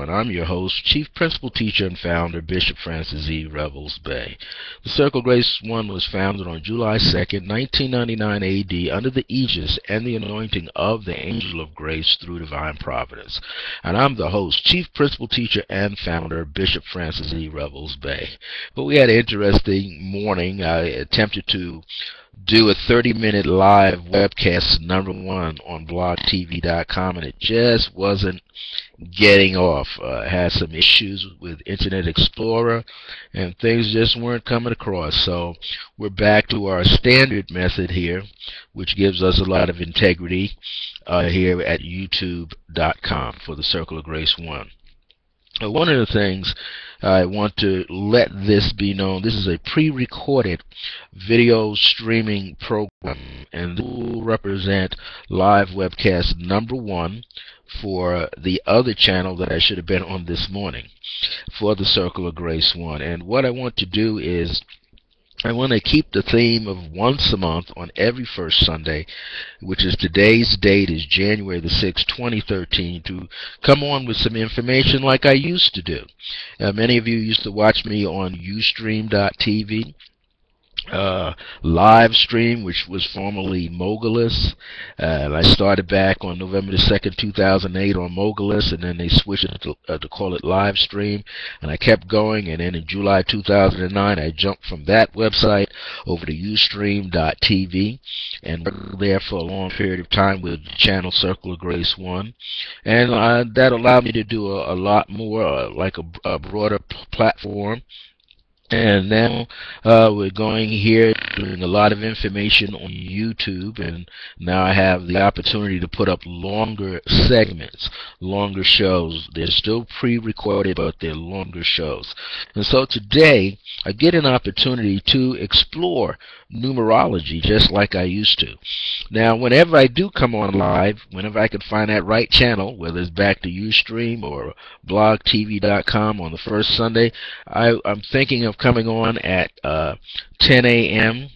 1. I'm your host, Chief Principal Teacher and Founder, Bishop Francis E. Revels-Bey. The Circle of Grace 1 was founded on July 2nd, 1999 A.D. under the aegis and the anointing of the Angel of Grace through divine providence. And I'm the host, Chief Principal Teacher and Founder, Bishop Francis E. Revels-Bey. But we had an interesting morning. I attempted to do a 30-minute live webcast, number 1, on blogtv.com, and it just wasn't getting off. I had some issues with Internet Explorer, and things just weren't coming across. So we're back to our standard method here, which gives us a lot of integrity here at youtube.com for the Circle of Grace 1. One of the things I want to let this be known, this is a pre-recorded video streaming program, and this will represent live webcast number 1 for the other channel that I should have been on this morning for the Circle of Grace 1. And what I want to do is I want to keep the theme of once a month on every first Sunday, which is today's date is January the 6th, 2013, to come on with some information like I used to do. Many of you used to watch me on Ustream.tv. Live stream, which was formerly Mogulus. I started back on November the 2nd, 2008 on Mogulus, and then they switched it to call it live stream, and I kept going, and then in July 2009 I jumped from that website over to Ustream.tv and worked there for a long period of time with the channel Circle of Grace 1, and that allowed me to do a lot more, like a broader platform. And now we're going here doing a lot of information on YouTube, and now I have the opportunity to put up longer segments, longer shows. They're still pre-recorded, but they're longer shows. And so today I get an opportunity to explore numerology just like I used to. Now whenever I do come on live, whenever I can find that right channel, whether it's back to Ustream or blogtv.com on the first Sunday, I'm thinking of coming on at 10 a.m.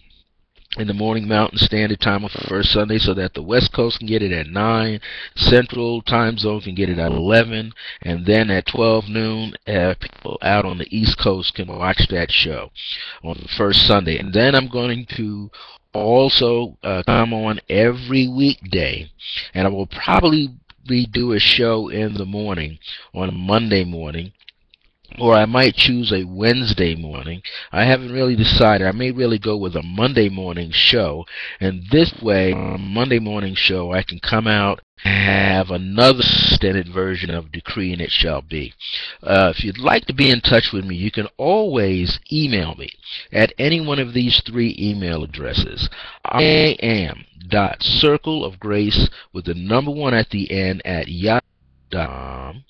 in the morning Mountain Standard Time on the first Sunday, so that the West Coast can get it at 9, Central Time Zone can get it at 11, and then at 12 noon, people out on the East Coast can watch that show on the first Sunday. And then I'm going to also come on every weekday, and I will probably do a show in the morning on a Monday morning, or I might choose a Wednesday morning. I haven't really decided. I may really go with a Monday morning show, and this way, on a Monday morning show, I can come out and have another extended version of Decree and It Shall Be. If you'd like to be in touch with me, you can always email me at any one of these 3 email addresses. iam.circleofgrace with the number 1 at the end at yahoo.com,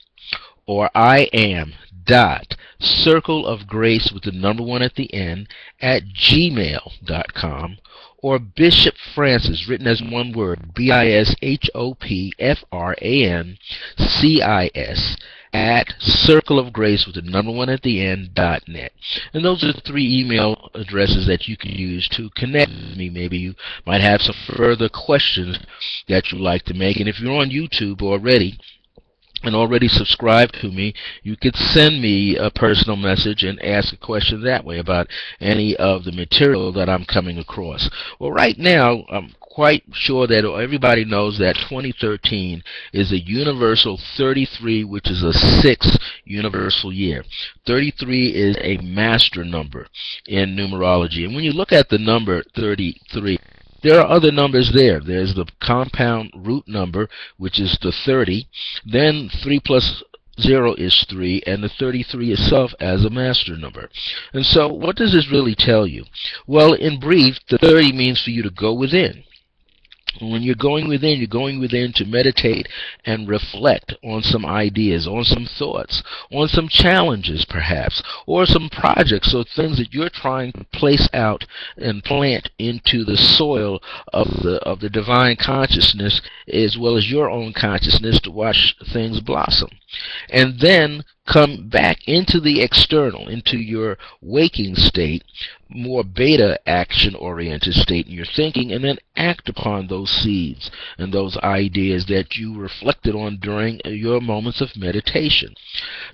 or iam.circleofgrace with the number 1 at the end at gmail.com, or Bishop Francis, written as one word, BISHOPFRANCIS, at circleofgrace with the number 1 at the end .net. And those are the 3 email addresses that you can use to connect with me. Maybe you might have some further questions that you'd like to make. And if you're on YouTube already and already subscribed to me, you could send me a personal message and ask a question that way about any of the material that I'm coming across. Well, right now, I'm quite sure that everybody knows that 2013 is a universal 33, which is a 6th universal year. 33 is a master number in numerology. And when you look at the number 33, there are other numbers there. There's the compound root number, which is the 30. Then 3 plus 0 is 3, and the 33 itself as a master number. And so what does this really tell you? Well, in brief, the 30 means for you to go within. When you're going within to meditate and reflect on some ideas, on some thoughts, on some challenges perhaps, or some projects or things that you're trying to place out and plant into the soil of the divine consciousness, as well as your own consciousness, to watch things blossom. And then come back into the external, into your waking state, more beta action-oriented state in your thinking, and then act upon those seeds and those ideas that you reflected on during your moments of meditation.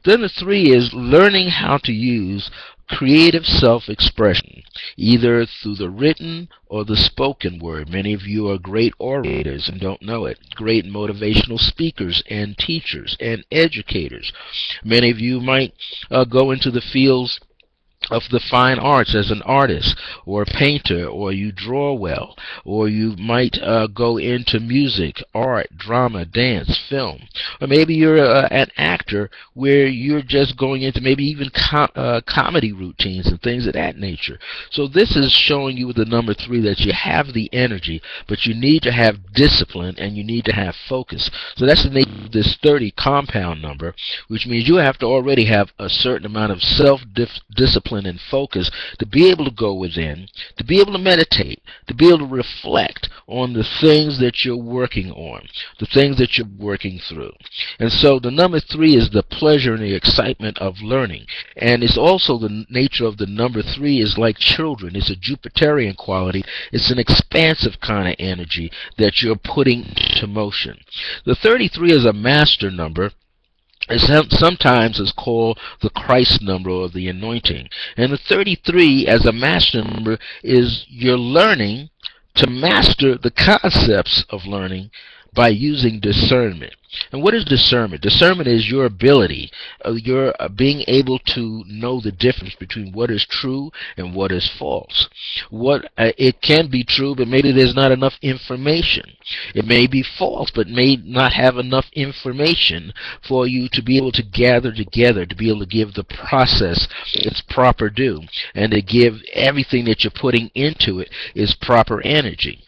Then the 3 is learning how to use creative self-expression, either through the written or the spoken word. Many of you are great orators and don't know it, great motivational speakers and teachers and educators. Many of you might go into the fields of the fine arts as an artist or a painter, or you draw well, or you might go into music, art, drama, dance, film, or maybe you're an actor where you're just going into maybe even comedy routines and things of that nature. So this is showing you with the number 3 that you have the energy, but you need to have discipline and you need to have focus. So that's the nature of this 30 compound number, which means you have to already have a certain amount of self-discipline and focus to be able to go within, to be able to meditate, to be able to reflect on the things that you're working on, the things that you're working through. And so the number 3 is the pleasure and the excitement of learning. And it's also the nature of the number 3 is like children. It's a Jupiterian quality. It's an expansive kind of energy that you're putting into motion. The 33 is a master number. Sometimes is called the Christ number or the anointing. And the 33 as a master number is you're learning to master the concepts of learning by using discernment. And what is discernment? Discernment is your ability, your being able to know the difference between what is true and what is false. It can be true, but maybe there's not enough information. It may be false, but may not have enough information for you to be able to gather together, to be able to give the process its proper due, and to give everything that you're putting into it its proper energy.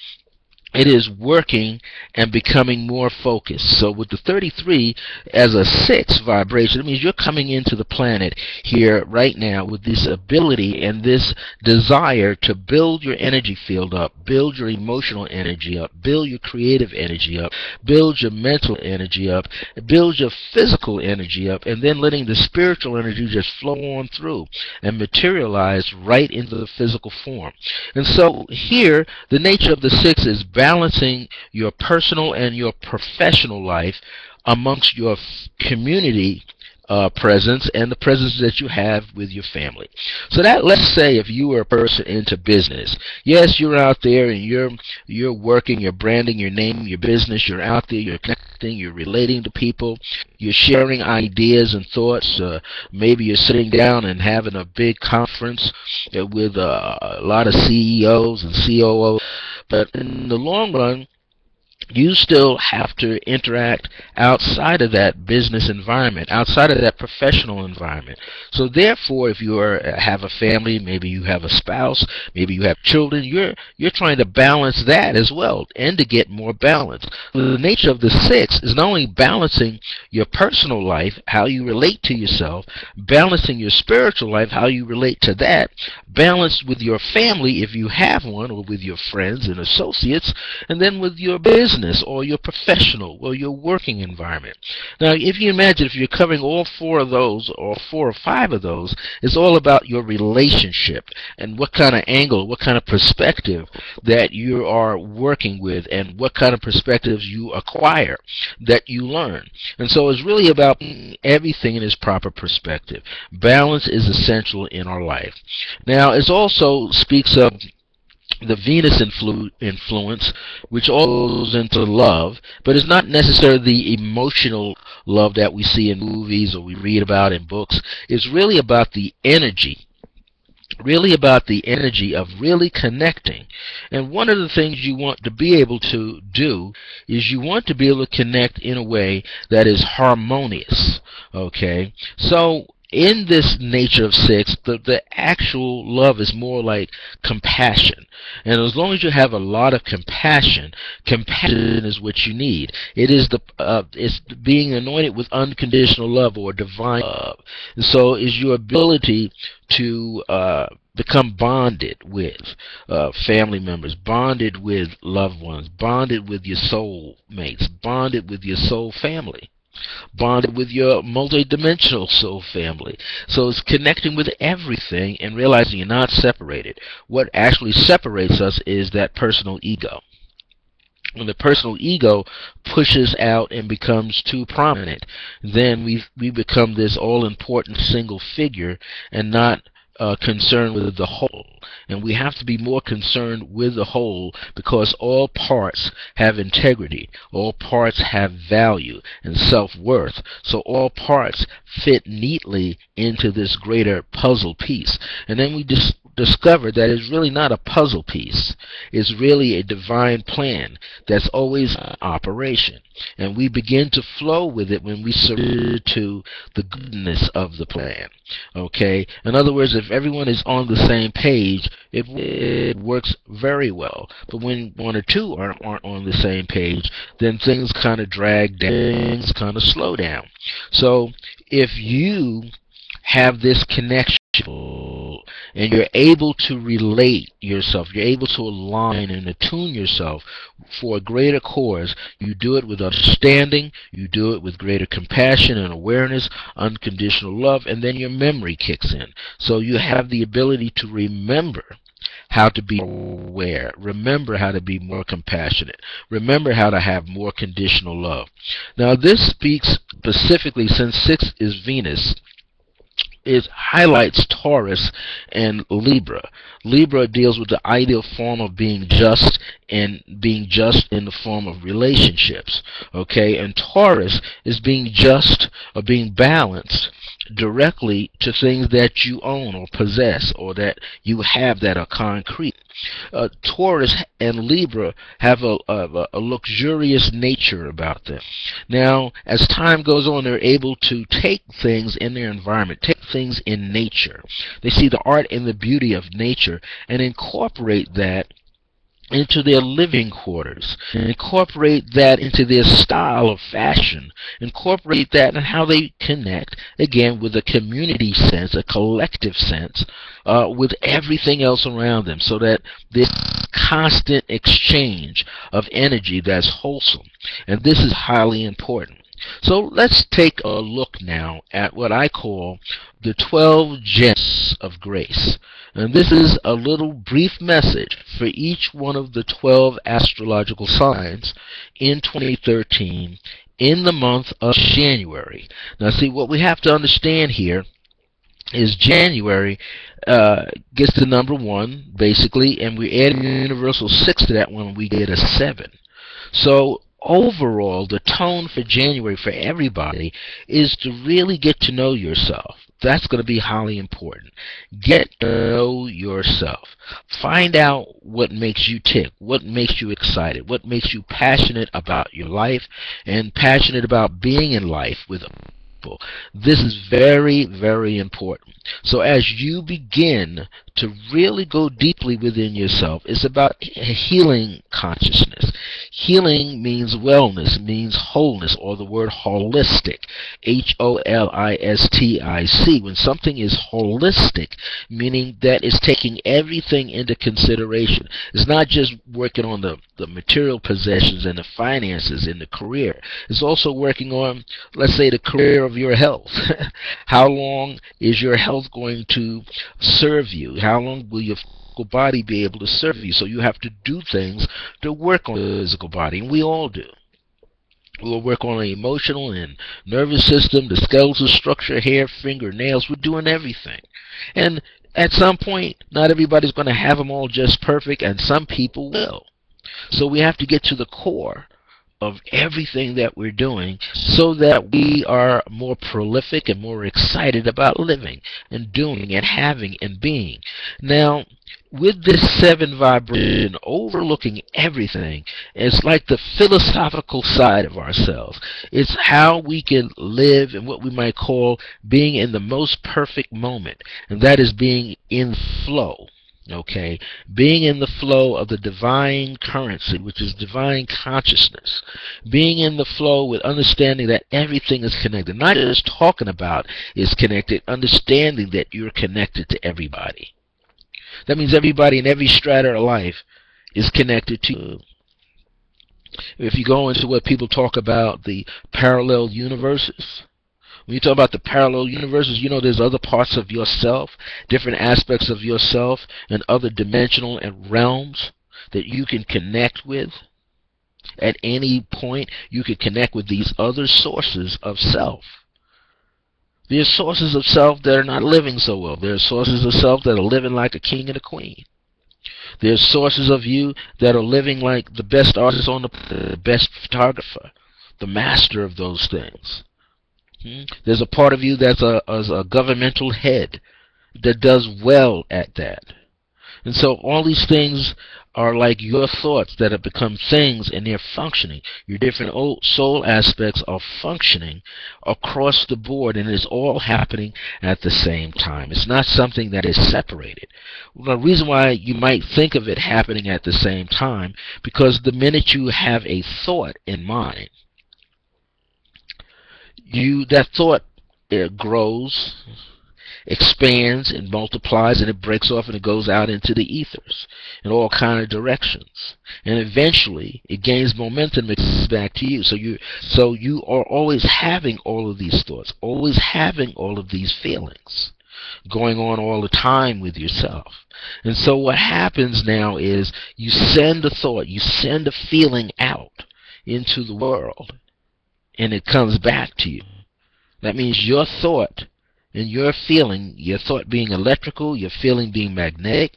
It is working and becoming more focused. So with the 33 as a 6 vibration, it means you're coming into the planet here right now with this ability and this desire to build your energy field up, build your emotional energy up, build your creative energy up, build your mental energy up, build your physical energy up, and then letting the spiritual energy just flow on through and materialize right into the physical form. And so here, the nature of the 6 is balancing your personal and your professional life amongst your community presence and the presence that you have with your family. So that, let's say if you were a person into business, yes, you're out there and you're working, you're branding your name, your business, you're out there, you're connecting, you're relating to people, you're sharing ideas and thoughts. Maybe you're sitting down and having a big conference with a lot of CEOs and COOs, but in the long run, you still have to interact outside of that business environment, outside of that professional environment. So therefore, if you have a family, maybe you have a spouse, maybe you have children, you're trying to balance that as well and to get more balance. The nature of the 6 is not only balancing your personal life, how you relate to yourself, balancing your spiritual life, how you relate to that, balance with your family if you have one, or with your friends and associates, and then with your business or your professional or your working environment. Now, if you imagine if you're covering all 4 of those or 4 or 5 of those, it's all about your relationship and what kind of angle, what kind of perspective that you are working with, and what kind of perspectives you acquire, that you learn. And so it's really about everything in its proper perspective. Balance is essential in our life. Now, it also speaks of the Venus influence, which all goes into love, but it's not necessarily the emotional love that we see in movies or we read about in books. It's really about the energy. Really about the energy of really connecting. And one of the things you want to be able to do is you want to be able to connect in a way that is harmonious. Okay? So in this nature of 6, the actual love is more like compassion. And as long as you have a lot of compassion, compassion is what you need. It is it's being anointed with unconditional love or divine love. And so is your ability to become bonded with family members, bonded with loved ones, bonded with your soul mates, bonded with your soul family. bonded with your multidimensional soul family. So it's connecting with everything and realizing you're not separated. What actually separates us is that personal ego. When the personal ego pushes out and becomes too prominent, then we become this all-important single figure and not concerned with the whole. And we have to be more concerned with the whole, because all parts have integrity, all parts have value and self-worth, so all parts fit neatly into this greater puzzle piece. And then we discover that it's really not a puzzle piece. It's really a divine plan that's always in operation. And we begin to flow with it when we surrender to the goodness of the plan. Okay? In other words, if everyone is on the same page, it works very well. But when one or two aren't on the same page, then things kind of drag down, things kind of slow down. So if you have this connection and you're able to relate yourself, you're able to align and attune yourself for a greater cause, you do it with understanding, you do it with greater compassion and awareness, unconditional love, and then your memory kicks in. So you have the ability to remember how to be aware, remember how to be more compassionate, remember how to have more conditional love. Now this speaks specifically, since 6 is Venus, it highlights Taurus and Libra. Libra deals with the ideal form of being just, and being just in the form of relationships. Okay, and Taurus is being just or being balanced directly to things that you own or possess or that you have that are concrete. Taurus and Libra have a luxurious nature about them. Now, as time goes on, they're able to take things in their environment, take things in nature. They see the art and the beauty of nature and incorporate that into their living quarters, incorporate that into their style of fashion, incorporate that in how they connect, again, with a community sense, a collective sense, with everything else around them, so that this constant exchange of energy that's wholesome. And this is highly important. So let's take a look now at what I call the 12 gems of grace. And this is a little brief message for each one of the 12 astrological signs in 2013 in the month of January. Now see, what we have to understand here is January gets the number 1, basically, and we add a universal 6 to that one, we get a 7. So overall, the tone for January for everybody is to really get to know yourself. That's going to be highly important. Get to know yourself. Find out what makes you tick, what makes you excited, what makes you passionate about your life and passionate about being in life with people. This is very, very important. So as you begin to really go deeply within yourself, it's about healing consciousness. Healing means wellness, means wholeness, or the word holistic, H-O-L-I-S-T-I-C. When something is holistic, meaning that it's taking everything into consideration. It's not just working on the material possessions and the finances in the career. It's also working on, let's say, the career of your health. How long is your health going to serve you? How long will your physical body be able to serve you? So you have to do things to work on the physical body, and we all do. We'll work on the emotional and nervous system, the skeletal structure, hair, fingernails. We're doing everything. And at some point, not everybody's going to have them all just perfect, and some people will. So we have to get to the core of everything that we're doing so that we are more prolific and more excited about living and doing and having and being. Now, with this 7 vibration overlooking everything, it's like the philosophical side of ourselves. It's how we can live in what we might call being in the most perfect moment, and that is being in flow. Okay, being in the flow of the divine currency, which is divine consciousness. Being in the flow with understanding that everything is connected. Not just talking about is connected, understanding that you're connected to everybody. That means everybody in every strata of life is connected to you. If you go into what people talk about, the parallel universes, when you talk about the parallel universes, you know there's other parts of yourself, different aspects of yourself, and other dimensional and realms that you can connect with. At any point, you can connect with these other sources of self. There's sources of self that are not living so well. There's sources of self that are living like a king and a queen. There's sources of you that are living like the best artist on the best photographer, the master of those things. There's a part of you that's a governmental head that does well at that. And so all these things are like your thoughts that have become things, and they're functioning. Your different soul aspects are functioning across the board, and it's all happening at the same time. It's not something that is separated. Well, the reason why you might think of it happening at the same time, because the minute you have a thought in mind, that thought grows, expands, and multiplies, and it breaks off and it goes out into the ethers in all kind of directions, and eventually it gains momentum and comes back to you. So you are always having all of these thoughts, always having all of these feelings going on all the time with yourself. And so what happens now is you send a thought, you send a feeling out into the world, and it comes back to you. That means your thought and your feeling, your thought being electrical, your feeling being magnetic,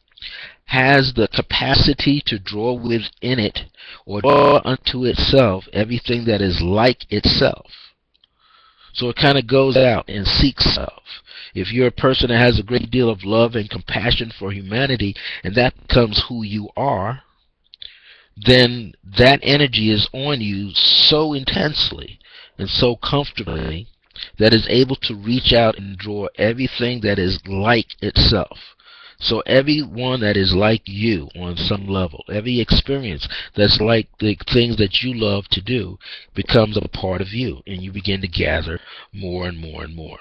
has the capacity to draw within it or draw unto itself everything that is like itself. So it kind of goes out and seeks self. If you're a person that has a great deal of love and compassion for humanity, and that becomes who you are, then that energy is on you so intensely and so comfortably that is able to reach out and draw everything that is like itself. So everyone that is like you on some level, every experience that's like the things that you love to do becomes a part of you, and you begin to gather more and more and more.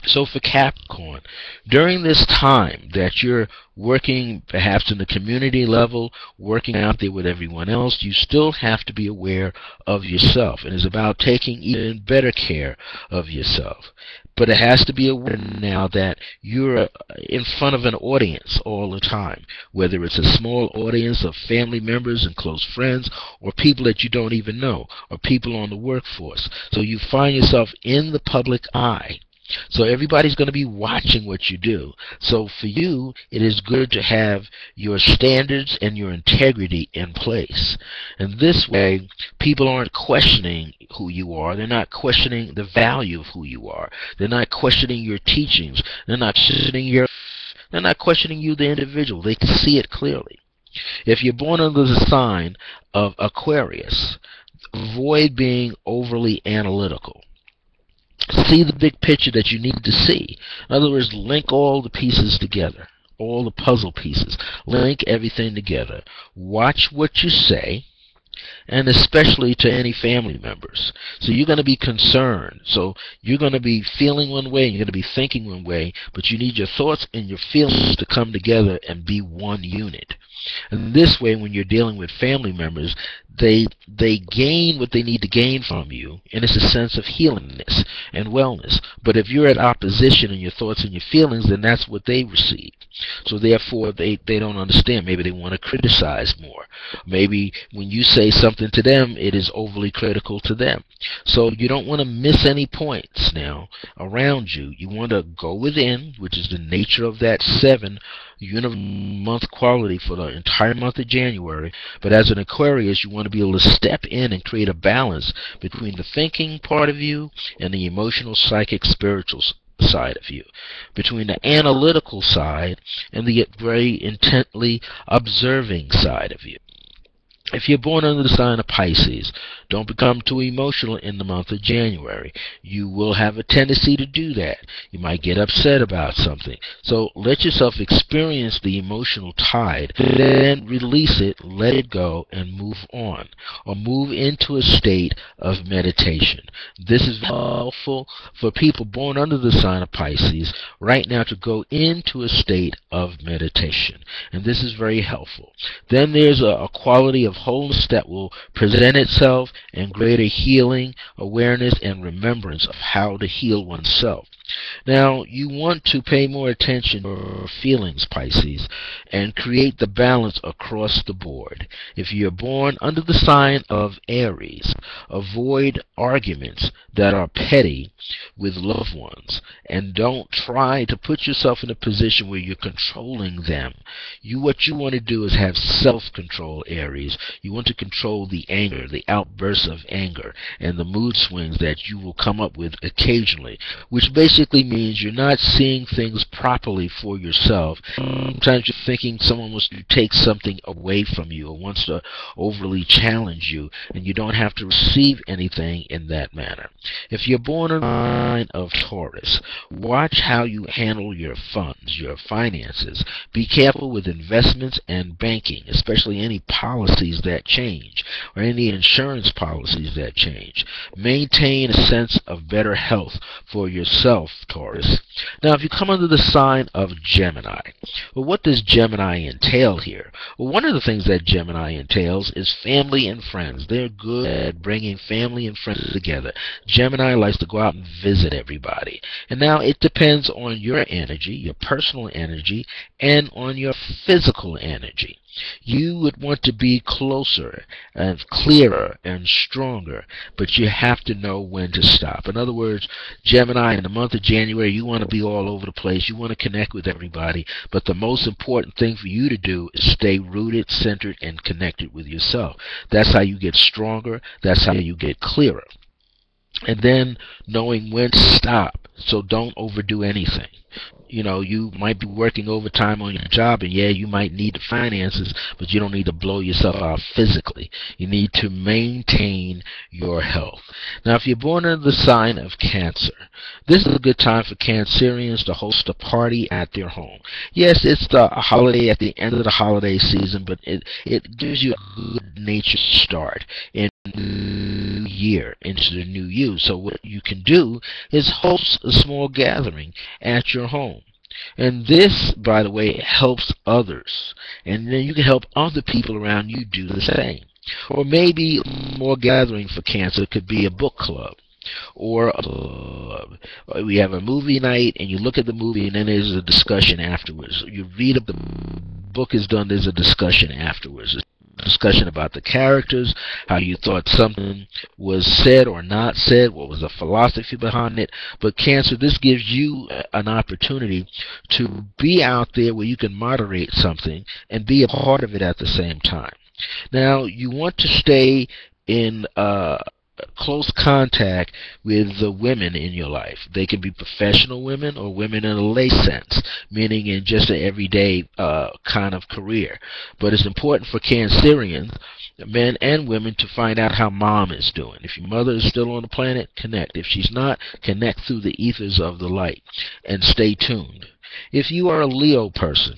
So for Capricorn, during this time that you're working perhaps in the community level, working out there with everyone else, you still have to be aware of yourself. And it's about taking even better care of yourself. But it has to be aware now that you're in front of an audience all the time, whether it's a small audience of family members and close friends, or people that you don't even know, or people on the workforce. So you find yourself in the public eye. So everybody's going to be watching what you do. So for you, it is good to have your standards and your integrity in place. And this way, people aren't questioning who you are. They're not questioning the value of who you are. They're not questioning your teachings. They're not questioning you, the individual. They can see it clearly. If you're born under the sign of Aquarius, avoid being overly analytical. See the big picture that you need to see. In other words, link all the pieces together, all the puzzle pieces. Link everything together. Watch what you say, and especially to any family members. So you're going to be concerned. So you're going to be feeling one way, and you're going to be thinking one way, but you need your thoughts and your feelings to come together and be one unit. And this way, when you're dealing with family members, they gain what they need to gain from you, and it's a sense of healingness and wellness. But if you're at opposition in your thoughts and your feelings, then that's what they receive. So therefore, they don't understand. Maybe they want to criticize more. Maybe when you say something to them, it is overly critical to them. So you don't want to miss any points now around you. You want to go within, which is the nature of that 7 month quality for the entire month of January. But as an Aquarius, you want to be able to step in and create a balance between the thinking part of you and the emotional, psychic, spiritual side of you, between the analytical side and the very intently observing side of you. If you're born under the sign of Pisces, don't become too emotional in the month of January. You will have a tendency to do that. You might get upset about something. So let yourself experience the emotional tide, then release it, let it go, and move on. Or move into a state of meditation. This is helpful for people born under the sign of Pisces right now to go into a state of meditation. And this is very helpful. Then there's a quality of wholeness that will present itself, and greater healing, awareness, and remembrance of how to heal oneself. Now, you want to pay more attention to your feelings, Pisces, and create the balance across the board. If you're born under the sign of Aries, avoid arguments that are petty with loved ones, and don't try to put yourself in a position where you're controlling them. What you want to do is have self-control, Aries. You want to control the anger, the outbursts of anger, and the mood swings that you will come up with occasionally, which basically means you're not seeing things properly for yourself. Sometimes you're thinking someone wants to take something away from you or wants to overly challenge you, and you don't have to receive anything in that manner. If you're born in the sign of Taurus, watch how you handle your funds, your finances. Be careful with investments and banking, especially any policies that change or any insurance policies that change. Maintain a sense of better health for yourself, Taurus. Now, if you come under the sign of Gemini, well, what does Gemini entail here? Well, one of the things that Gemini entails is family and friends. They're good at bringing family and friends together. Gemini likes to go out and visit everybody. And now it depends on your energy, your personal energy, and on your physical energy. You would want to be closer and clearer and stronger, but you have to know when to stop. In other words, Gemini, in the month of January, you want to be all over the place. You want to connect with everybody, but the most important thing for you to do is stay rooted, centered, and connected with yourself. That's how you get stronger. That's how you get clearer. And then knowing when to stop, so don't overdo anything. You know, you might be working overtime on your job, and yeah, you might need the finances, but you don't need to blow yourself out physically. You need to maintain your health. Now, if you're born under the sign of Cancer, this is a good time for Cancerians to host a party at their home. Yes, it's the holiday at the end of the holiday season, but it gives you a good-natured start in new year, into the new you. So what you can do is host a small gathering at your home. And this, by the way, helps others. And then you can help other people around you do the same. Or maybe more gathering for Cancer could be a book club. Or we have a movie night, and you look at the movie, and then there's a discussion afterwards. You read up, the book is done, there's a discussion afterwards. Discussion about the characters, how you thought something was said or not said, what was the philosophy behind it. But Cancer, this gives you an opportunity to be out there where you can moderate something and be a part of it at the same time. Now, you want to stay in close contact with the women in your life. They can be professional women or women in a lay sense, meaning in just an everyday kind of career. But it's important for Cancerians, men and women, to find out how mom is doing. If your mother is still on the planet, connect. If she's not, connect through the ethers of the light and stay tuned. If you are a Leo person,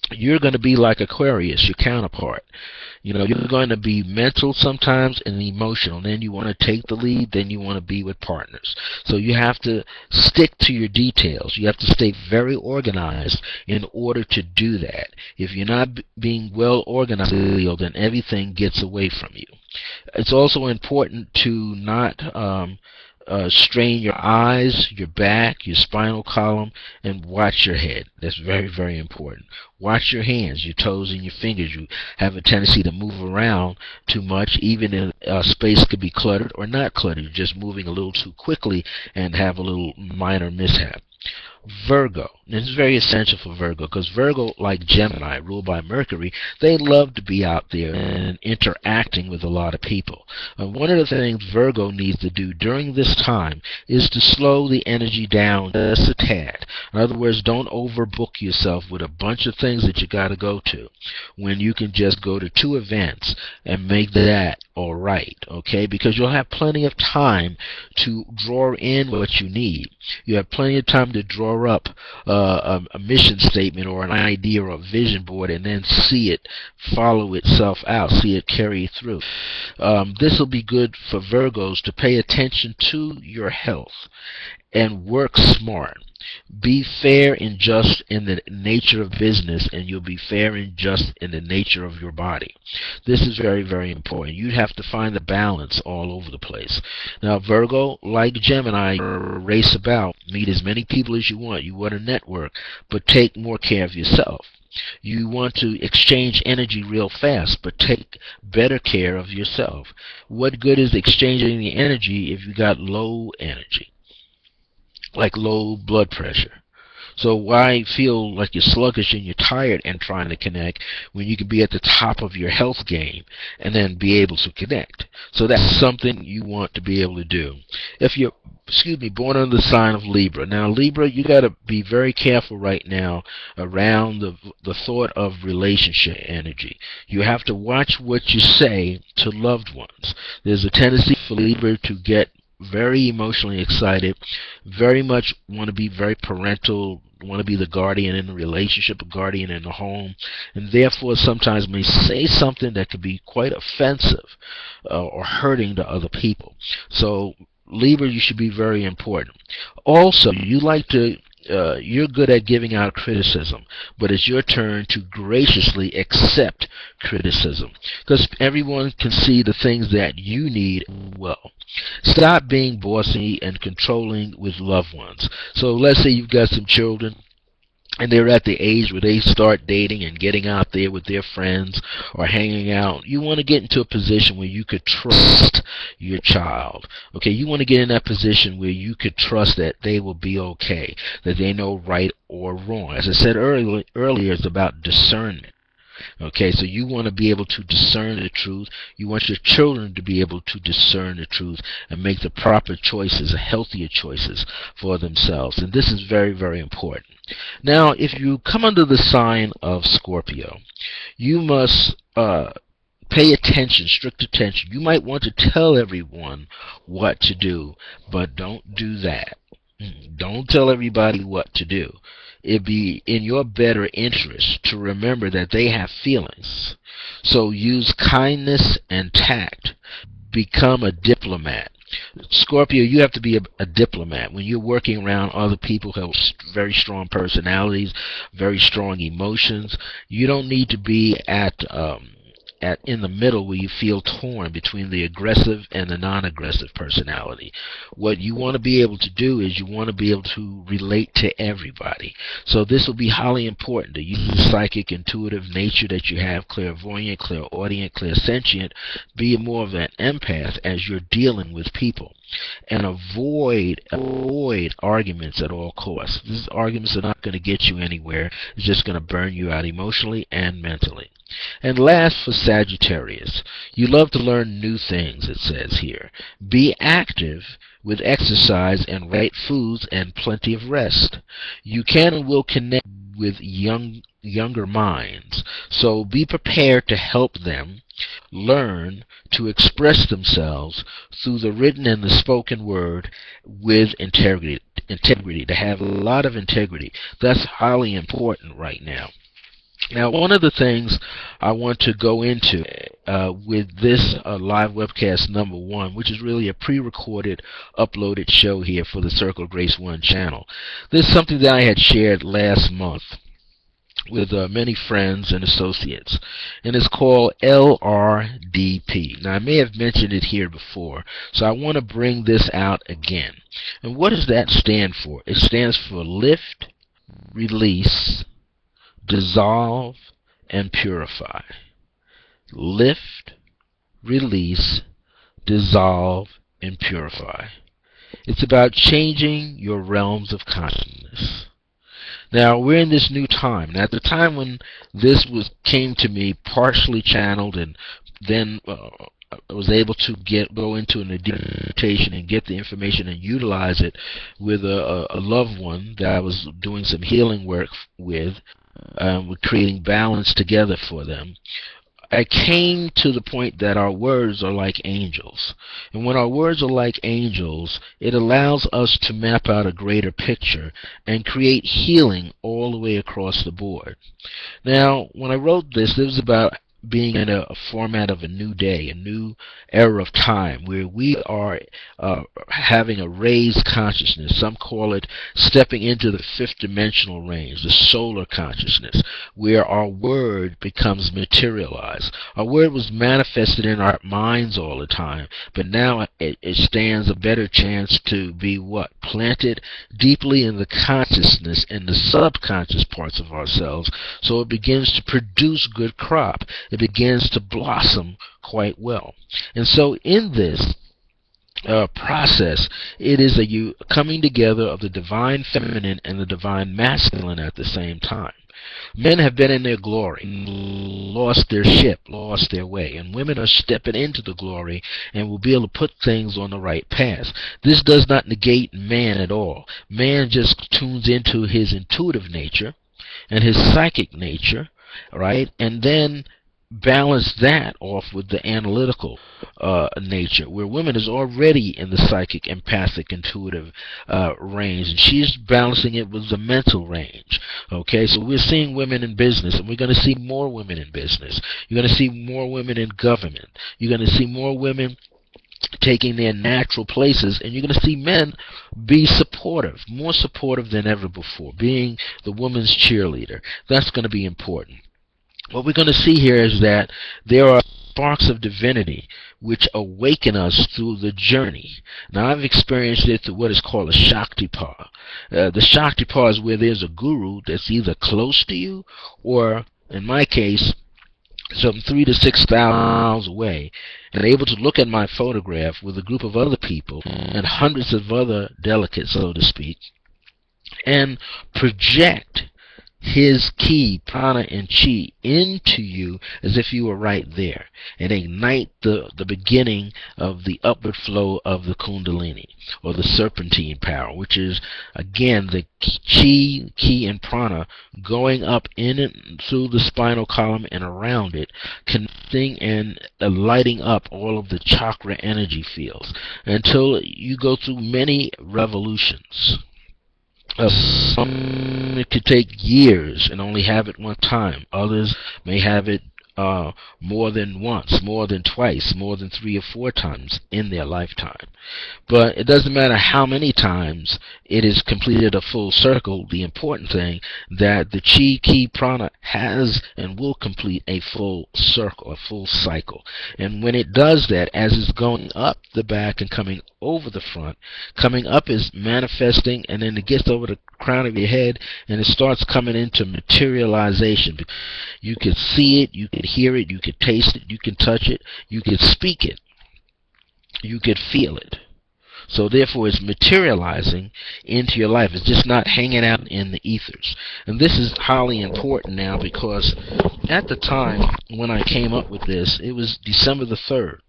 you're going to be like Aquarius, your counterpart. You know, you're going to be mental sometimes and emotional. Then you want to take the lead. Then you want to be with partners. So you have to stick to your details. You have to stay very organized in order to do that. If you're not being well organized, then everything gets away from you. It's also important to not strain your eyes, your back, your spinal column, and watch your head. That's very, very important. Watch your hands, your toes, and your fingers. You have a tendency to move around too much. Even in space could be cluttered or not cluttered. You're just moving a little too quickly and have a little minor mishap. Virgo. This is very essential for Virgo, because Virgo, like Gemini, ruled by Mercury, they love to be out there and interacting with a lot of people. One of the things Virgo needs to do during this time is to slow the energy down just a tad. In other words, don't overbook yourself with a bunch of things that you got to go to, when you can just go to 2 events and make that all right, okay? Because you'll have plenty of time to draw in what you need. You have plenty of time to draw up a mission statement or an idea or a vision board, and then see it follow itself out, see it carry through. This will be good for Virgos to pay attention to your health. health, and work smart. Be fair and just in the nature of business, and you'll be fair and just in the nature of your body. This is very, very important. You have to find the balance all over the place. Now, Virgo, like Gemini, race about. Meet as many people as you want. You want to network, but take more care of yourself. You want to exchange energy real fast, but take better care of yourself. What good is exchanging the energy if you got low energy, like low blood pressure? So why feel like you're sluggish and you're tired and trying to connect when you can be at the top of your health game and then be able to connect? So that's something you want to be able to do. If you're born under the sign of Libra. Now, Libra, you got to be very careful right now around the thought of relationship energy. You have to watch what you say to loved ones. There's a tendency for Libra to get very emotionally excited, very much want to be very parental, want to be the guardian in the relationship, a guardian in the home, and therefore sometimes may say something that could be quite offensive or hurting to other people. So Libra, you should be very important. Also, you're good at giving out criticism, but it's your turn to graciously accept criticism, because everyone can see the things that you need well. Stop being bossy and controlling with loved ones. So let's say you've got some children, and they're at the age where they start dating and getting out there with their friends or hanging out. You want to get into a position where you could trust your child. Okay, you want to get in that position where you could trust that they will be okay, that they know right or wrong. As I said earlier, it's about discernment. Okay, so you want to be able to discern the truth. You want your children to be able to discern the truth and make the proper choices, healthier choices for themselves. And this is very, very important. Now, if you come under the sign of Scorpio, you must pay attention, strict attention. You might want to tell everyone what to do, but don't do that. Don't tell everybody what to do. It'd be in your better interest to remember that they have feelings. So use kindness and tact. Become a diplomat. Scorpio, you have to be a diplomat. When you're working around other people who have very strong personalities, very strong emotions, you don't need to be in the middle where you feel torn between the aggressive and the non-aggressive personality. What you want to be able to do is you want to be able to relate to everybody. So this will be highly important to use the psychic, intuitive nature that you have, clairvoyant, clairaudient, clairsentient. Be more of an empath as you're dealing with people. And avoid arguments at all costs. These arguments are not going to get you anywhere. It's just going to burn you out emotionally and mentally. And last, for Sagittarius, you love to learn new things, it says here. Be active with exercise and right foods and plenty of rest. You can and will connect with younger minds, so be prepared to help them learn to express themselves through the written and the spoken word with integrity, to have a lot of integrity. That's highly important right now. Now, one of the things I want to go into with this live webcast number 1, which is really a pre-recorded, uploaded show here for the Circle of Grace 1 channel. This is something that I had shared last month with many friends and associates, and it's called L.R.D.P. Now, I may have mentioned it here before, so I want to bring this out again. And what does that stand for? It stands for lift, release, dissolve, and purify. Lift, release, dissolve, and purify. It's about changing your realms of consciousness. Now, we're in this new time. Now, at the time when this came to me, partially channeled, and then I was able to go into an meditation and get the information and utilize it with a loved one that I was doing some healing work with. We're creating balance together for them. I came to the point that our words are like angels. And when our words are like angels, it allows us to map out a greater picture and create healing all the way across the board. Now, when I wrote this, it was about being in a format of a new day, a new era of time, where we are having a raised consciousness. Some call it stepping into the fifth dimensional range, the solar consciousness, where our word becomes materialized. Our word was manifested in our minds all the time, but now it stands a better chance to be what? Planted deeply in the consciousness, in the subconscious parts of ourselves, so it begins to produce good crop. It begins to blossom quite well. And so in this process, it is a coming together of the divine feminine and the divine masculine at the same time. Men have been in their glory, lost their ship, lost their way, and women are stepping into the glory and will be able to put things on the right path. This does not negate man at all. Man just tunes into his intuitive nature and his psychic nature, right, and then balance that off with the analytical nature, where women is already in the psychic, empathic, intuitive range, and she's balancing it with the mental range. Okay, so we're seeing women in business, and we're going to see more women in business. You're going to see more women in government. You're going to see more women taking their natural places, and you're going to see men be supportive, more supportive than ever before, being the woman's cheerleader. That's going to be important. What we're going to see here is that there are sparks of divinity which awaken us through the journey. Now, I've experienced it through what is called a Shaktipa. The Shaktipa is where there's a guru that's either close to you or, in my case, some 3,000 to 6,000 miles away, and able to look at my photograph with a group of other people and hundreds of other delegates, so to speak, and project his ki, prana, and chi into you as if you were right there, and ignite the beginning of the upward flow of the kundalini, or the serpentine power, which is, again, the chi, ki, and prana going up in and through the spinal column and around it, connecting and lighting up all of the chakra energy fields until you go through many revolutions. Some it could take years and only have it one time. Others may have it more than once, more than twice, more than 3 or 4 times in their lifetime. But it doesn't matter how many times it is completed a full circle. The important thing that the chi, ki, prana has and will complete a full circle, a full cycle. And when it does that, as it's going up the back and coming over the front, coming up is manifesting, and then it gets over the crown of your head and it starts coming into materialization. You can see it, you can hear it, you can taste it, you can touch it, you can speak it, you can feel it. So therefore it's materializing into your life. It's just not hanging out in the ethers. And this is highly important now, because at the time when I came up with this, it was December the 3rd.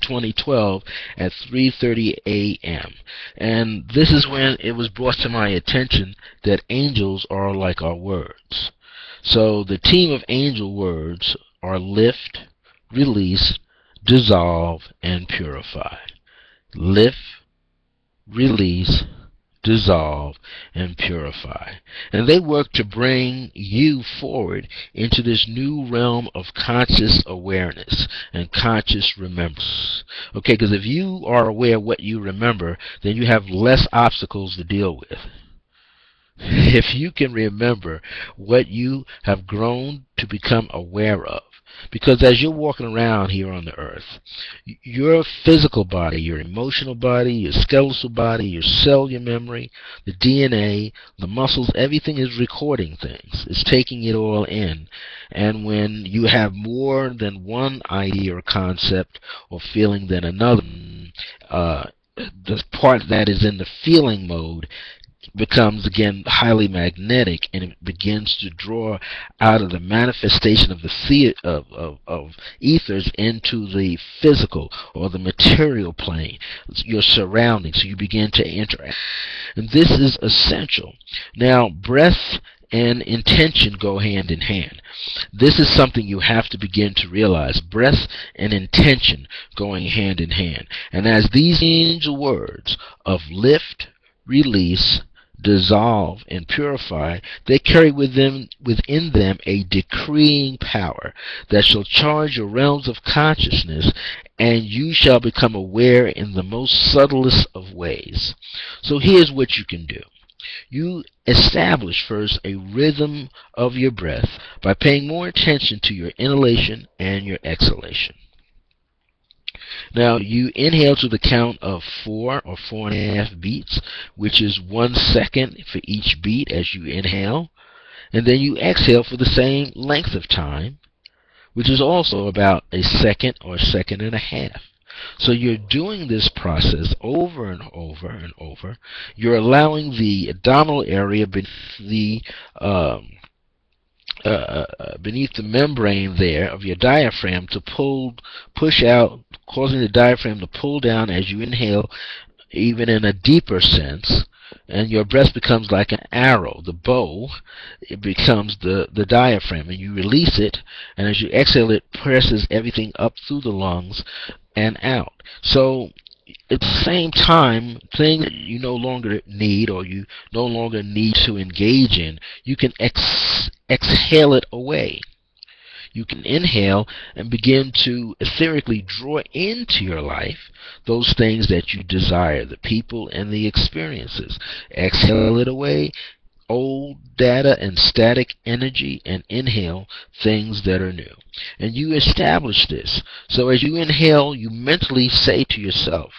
2012 at 3:30 a.m. and this is when it was brought to my attention that angels are like our words. So the team of angel words are lift, release, dissolve, and purify. Lift, release, dissolve, and purify. And they work to bring you forward into this new realm of conscious awareness and conscious remembrance. Okay, because if you are aware of what you remember, then you have less obstacles to deal with. If you can remember what you have grown to become aware of, because as you're walking around here on the earth, your physical body, your emotional body, your skeletal body, your cellular memory, the DNA, the muscles, everything is recording things. It's taking it all in. And when you have more than one idea or concept or feeling than another, the part that is in the feeling mode becomes again highly magnetic, and it begins to draw out of the manifestation of the of ethers into the physical or the material plane, your surroundings. So you begin to interact, and this is essential. Now, breath and intention go hand in hand. This is something you have to begin to realize. Breath and intention going hand in hand. And as these angel words of lift, release, dissolve, and purify, they carry within them a decreeing power that shall charge your realms of consciousness, and you shall become aware in the most subtlest of ways. So here's what you can do. You establish first a rhythm of your breath by paying more attention to your inhalation and your exhalation. Now, you inhale to the count of 4 or 4.5 beats, which is 1 second for each beat as you inhale. And then you exhale for the same length of time, which is also about a second or a second and a half. So you're doing this process over and over and over. You're allowing the abdominal area beneath the membrane there of your diaphragm to push out, causing the diaphragm to pull down as you inhale, even in a deeper sense, and your breath becomes like an arrow. The bow, it becomes the diaphragm, and you release it, and as you exhale, it presses everything up through the lungs and out. So at the same time, things that you no longer need or you no longer need to engage in, you can exhale it away. You can inhale and begin to etherically draw into your life those things that you desire, the people and the experiences. Exhale it away, old data and static energy, and inhale things that are new. And you establish this. So as you inhale, you mentally say to yourself,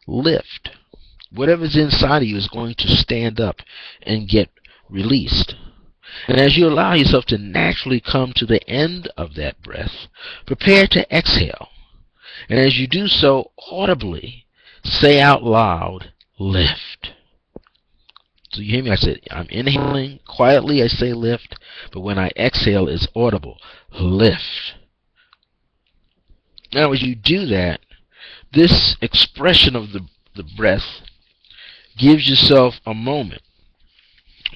lift. Whatever's inside of you is going to stand up and get released. And as you allow yourself to naturally come to the end of that breath, prepare to exhale. And as you do so, audibly say out loud, lift. So you hear me? I said, I'm inhaling quietly, I say lift, but when I exhale, it's audible, lift. Now as you do that, this expression of the breath gives yourself a moment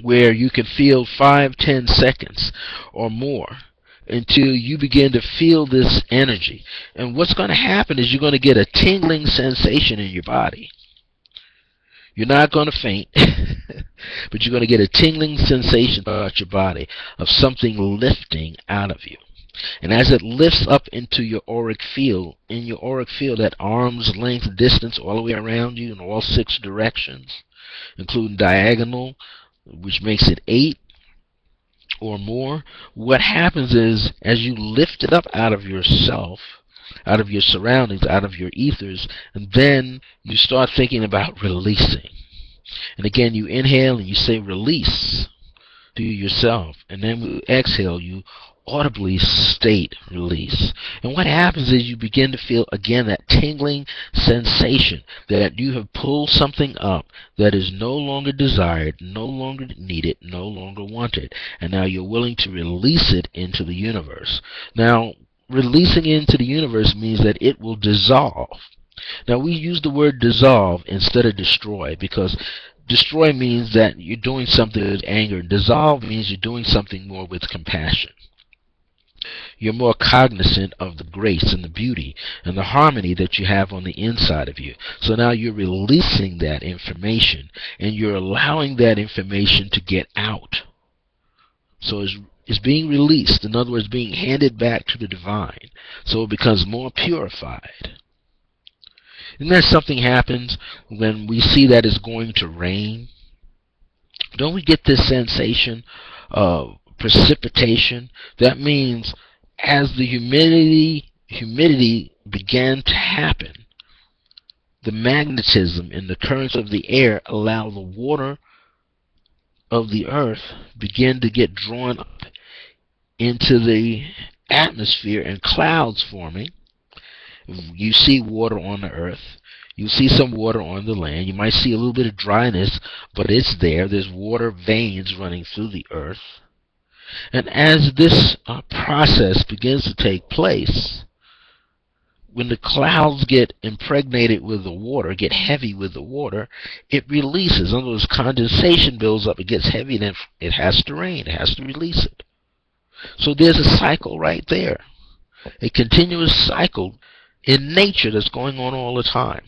where you can feel 5-10 seconds or more until you begin to feel this energy. And what's going to happen is you're going to get a tingling sensation in your body. You're not going to faint, but you're going to get a tingling sensation throughout your body of something lifting out of you. And as it lifts up into your auric field, in your auric field at arm's length distance all the way around you in all 6 directions, including diagonal, which makes it 8 or more, what happens is as you lift it up out of yourself, out of your surroundings, out of your ethers, and then you start thinking about releasing. And again, you inhale and you say release to yourself, and then when you exhale, you audibly state release. And what happens is you begin to feel again that tingling sensation that you have pulled something up that is no longer desired, no longer needed, no longer wanted, and now you're willing to release it into the universe. Now, releasing it into the universe means that it will dissolve. Now, we use the word dissolve instead of destroy, because destroy means that you're doing something with anger. Dissolve means you're doing something more with compassion. You're more cognizant of the grace and the beauty and the harmony that you have on the inside of you. So now you're releasing that information, and you're allowing that information to get out. So it's being released. In other words, being handed back to the divine. So it becomes more purified. And then something happens when we see that it's going to rain. Don't we get this sensation of precipitation? That means as the humidity began to happen, the magnetism and the currents of the air allow the water of the earth begin to get drawn up into the atmosphere, and clouds forming. You see water on the earth. You see some water on the land. You might see a little bit of dryness, but it's there. There's water veins running through the earth. And as this process begins to take place, when the clouds get impregnated with the water, get heavy with the water, it releases. In other words, condensation builds up, it gets heavy, and it has to rain. It has to release it. So there's a cycle right there, a continuous cycle in nature that's going on all the time.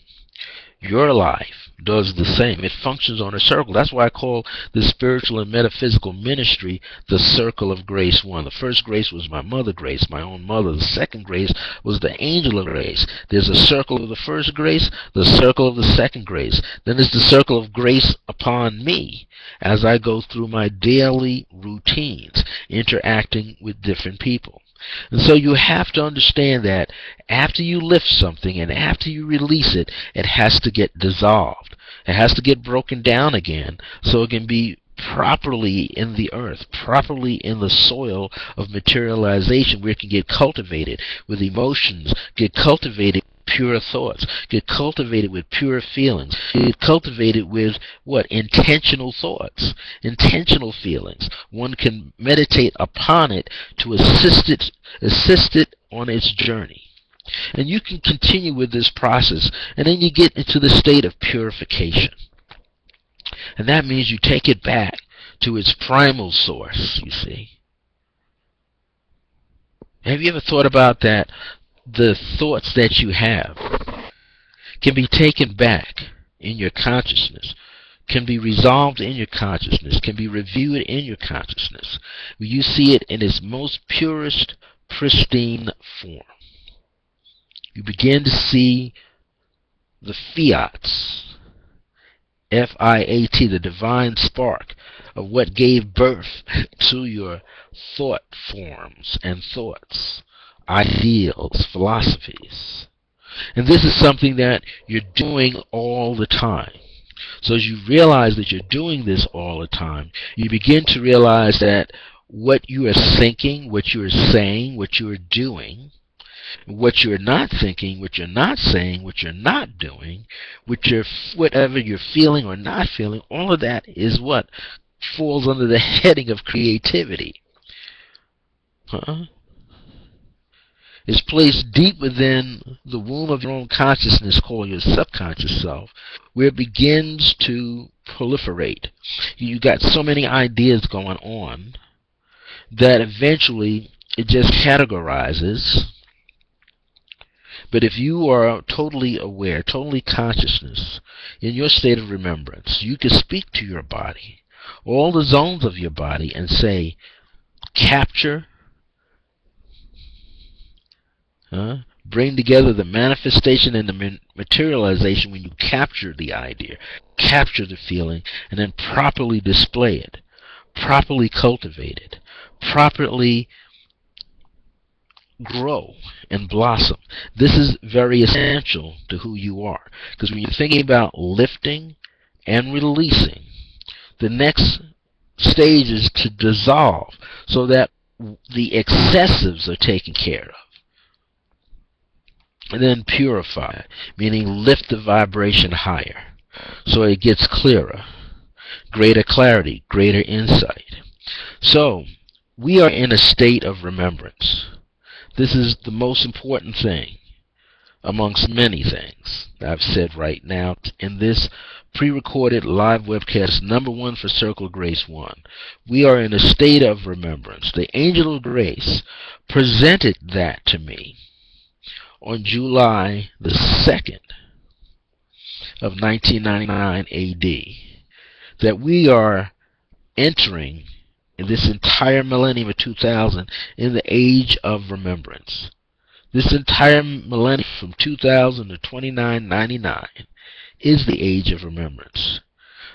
Your life, does the same. It functions on a circle. That's why I call the spiritual and metaphysical ministry the circle of grace 1. The first grace was my mother grace, my own mother. The second grace was the angel of grace. There's a circle of the first grace, the circle of the second grace. Then there's the circle of grace upon me as I go through my daily routines, interacting with different people. And so you have to understand that after you lift something and after you release it, it has to get dissolved. It has to get broken down again so it can be properly in the earth, properly in the soil of materialization, where it can get cultivated with emotions, get cultivated with pure thoughts, get cultivated with pure feelings, get cultivated with what? Intentional thoughts, intentional feelings. One can meditate upon it to assist it on its journey. And you can continue with this process, and then you get into the state of purification. And that means you take it back to its primal source, you see. Have you ever thought about that? The thoughts that you have can be taken back in your consciousness, can be resolved in your consciousness, can be reviewed in your consciousness. You see it in its most purest, pristine form. You begin to see the fiats, F-I-A-T, the divine spark of what gave birth to your thought forms and thoughts, ideals, philosophies. And this is something that you're doing all the time. So as you realize that you're doing this all the time, you begin to realize that what you are thinking, what you are saying, what you are doing, what you're not thinking, what you're not saying, what you're not doing, whatever you're feeling or not feeling, all of that is what falls under the heading of creativity. Is placed deep within the womb of your own consciousness, called your subconscious self, where it begins to proliferate. You got so many ideas going on that eventually it just categorizes. But if you are totally aware, totally consciousness, in your state of remembrance, you can speak to your body, all the zones of your body, and say, capture, bring together the manifestation and the materialization when you capture the idea, capture the feeling, and then properly display it, properly cultivate it, properly grow and blossom. This is very essential to who you are. Because when you're thinking about lifting and releasing, the next stage is to dissolve so that the excessives are taken care of. And then purify, meaning lift the vibration higher so it gets clearer, greater clarity, greater insight. So we are in a state of remembrance. This is the most important thing amongst many things I've said right now in this pre-recorded live webcast, #1 for Circle of Grace 1. We are in a state of remembrance. The Angel of Grace presented that to me on July the 2nd of 1999 AD, that we are entering in this entire millennium of 2000 in the age of remembrance. This entire millennium from 2000 to 2999 is the age of remembrance.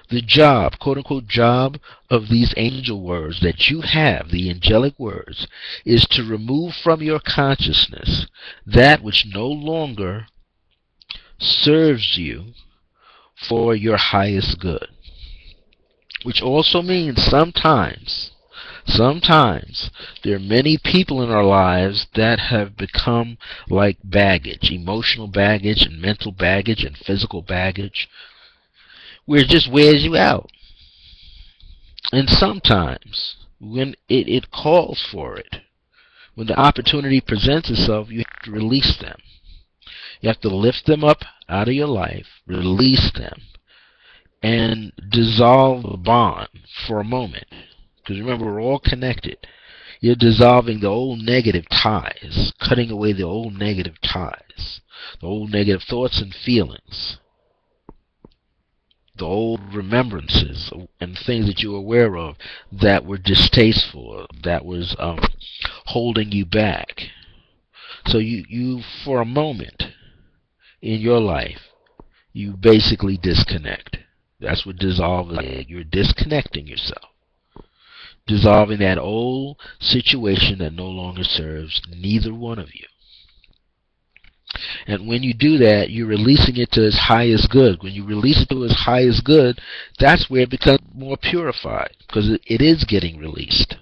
The job, quote-unquote job, of these angel words that you have, the angelic words, is to remove from your consciousness that which no longer serves you for your highest good. Which also means sometimes there are many people in our lives that have become like baggage, emotional baggage and mental baggage and physical baggage, where it just wears you out. And sometimes when it calls for it, when the opportunity presents itself, you have to release them. You have to lift them up out of your life, release them, and dissolve the bond for a moment. Because remember, we're all connected. You're dissolving the old negative ties, cutting away the old negative ties, the old negative thoughts and feelings. the old remembrances and things that you were aware of that were distasteful, that was holding you back. So you for a moment in your life, you basically disconnect. That's what dissolve is. You're disconnecting yourself. Dissolving that old situation that no longer serves neither one of you. And when you do that, you're releasing it to its highest good. When you release it to its highest good, that's where it becomes more purified, because it is getting released.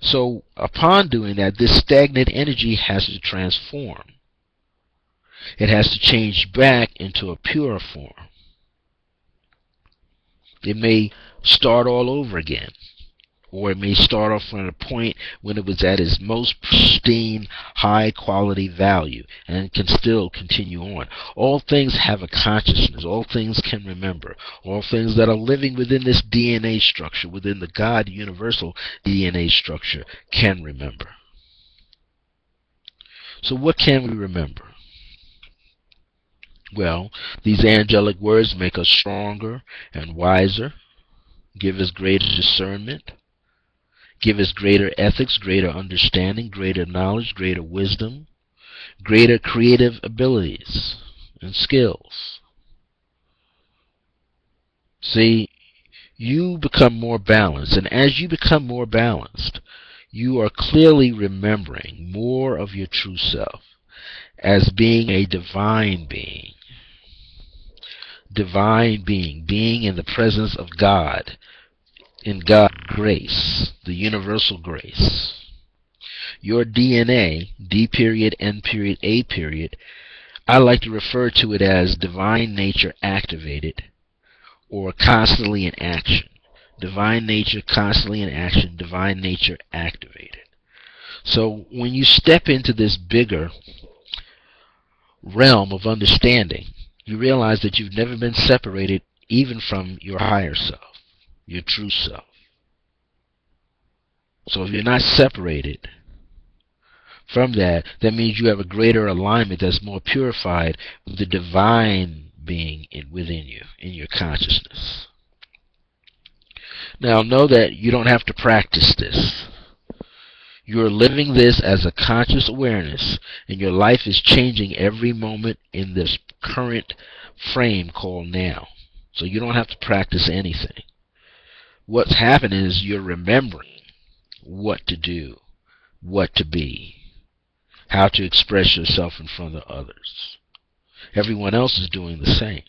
So upon doing that, this stagnant energy has to transform. It has to change back into a pure form. It may start all over again. Or it may start off from a point when it was at its most pristine, high-quality value, and can still continue on. All things have a consciousness. All things can remember. All things that are living within this DNA structure, within the God universal DNA structure, can remember. So what can we remember? Well, these angelic words make us stronger and wiser, give us greater discernment, give us greater ethics, greater understanding, greater knowledge, greater wisdom, greater creative abilities and skills. See, you become more balanced, and as you become more balanced, you are clearly remembering more of your true self as being a divine being. Divine being in the presence of God, in God's grace, the universal grace. Your DNA, D period, N period, A period, I like to refer to it as divine nature activated, or constantly in action. Divine nature constantly in action, divine nature activated. So when you step into this bigger realm of understanding, you realize that you've never been separated even from your higher self, your true self. So if you're not separated from that, that means you have a greater alignment that's more purified with the divine being within you, in your consciousness. Now know that you don't have to practice this. You're living this as a conscious awareness, and your life is changing every moment in this current frame called now. So you don't have to practice anything. What's happening is you're remembering what to do, what to be, how to express yourself in front of others. Everyone else is doing the same.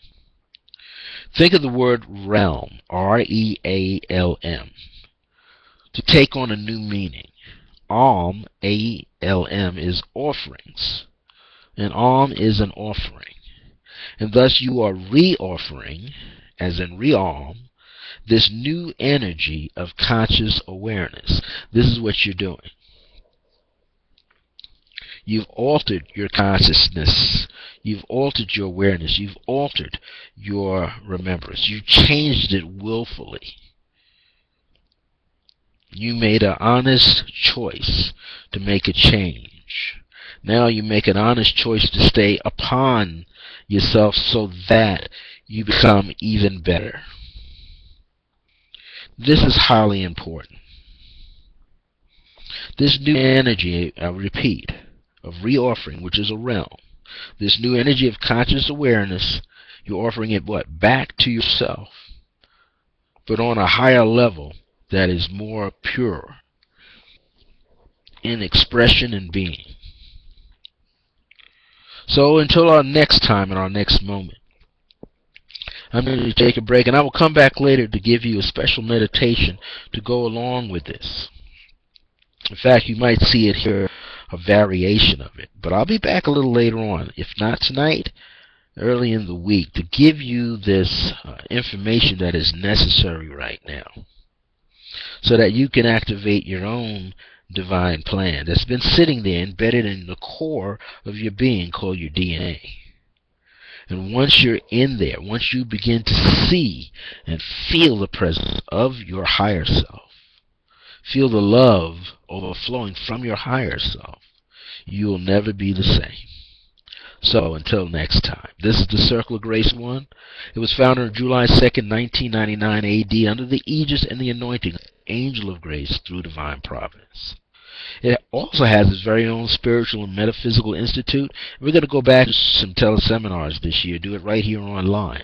Think of the word realm, R-E-A-L-M, to take on a new meaning. Alm, A-L-M, is offerings. An alm is an offering. And thus you are re-offering, as in realm, this new energy of conscious awareness. This is what you're doing. You've altered your consciousness. You've altered your awareness. You've altered your remembrance. You changed it willfully. You made an honest choice to make a change. Now you make an honest choice to stay upon yourself so that you become even better. This is highly important. This new energy, I repeat, of reoffering, which is a realm, this new energy of conscious awareness, you're offering it what? Back to yourself, but on a higher level that is more pure in expression and being. So until our next time and our next moment, I'm going to take a break, and I will come back later to give you a special meditation to go along with this. In fact, you might see it here, a variation of it. But I'll be back a little later on, if not tonight, early in the week, to give you this information that is necessary right now, so that you can activate your own divine plan that's been sitting there embedded in the core of your being called your DNA. And once you're in there, once you begin to see and feel the presence of your higher self, feel the love overflowing from your higher self, you will never be the same. So until next time, this is the Circle of Grace 1. It was founded on July 2nd, 1999 AD under the aegis and the anointing of Angel of Grace through divine providence. It also has its very own spiritual and metaphysical institute. We're going to go back to some teleseminars this year, do it right here online.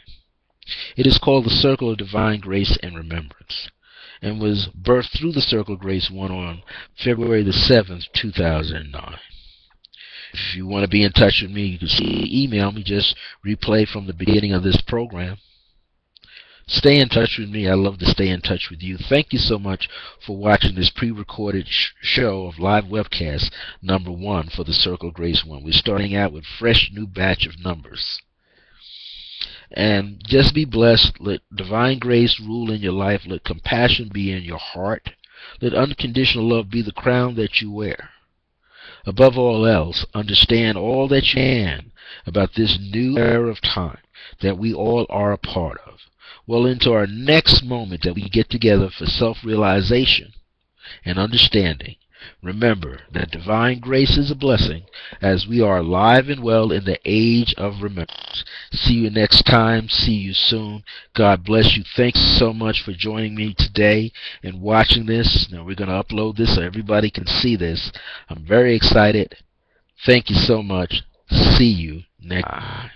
It is called the Circle of Divine Grace and Remembrance, and was birthed through the Circle of Grace 1 on February the 7th, 2009. If you want to be in touch with me, you can email me, just replay from the beginning of this program. Stay in touch with me. I love to stay in touch with you. Thank you so much for watching this pre-recorded show of live webcast number 1 for the Circle of Grace 1. We're starting out with fresh new batch of numbers. And just be blessed. Let divine grace rule in your life. Let compassion be in your heart. Let unconditional love be the crown that you wear. Above all else, understand all that you can about this new era of time that we all are a part of. Well, into our next moment that we get together for self-realization and understanding. Remember that divine grace is a blessing as we are alive and well in the age of remembrance. See you next time. See you soon. God bless you. Thanks so much for joining me today and watching this. Now we're going to upload this so everybody can see this. I'm very excited. Thank you so much. See you next time.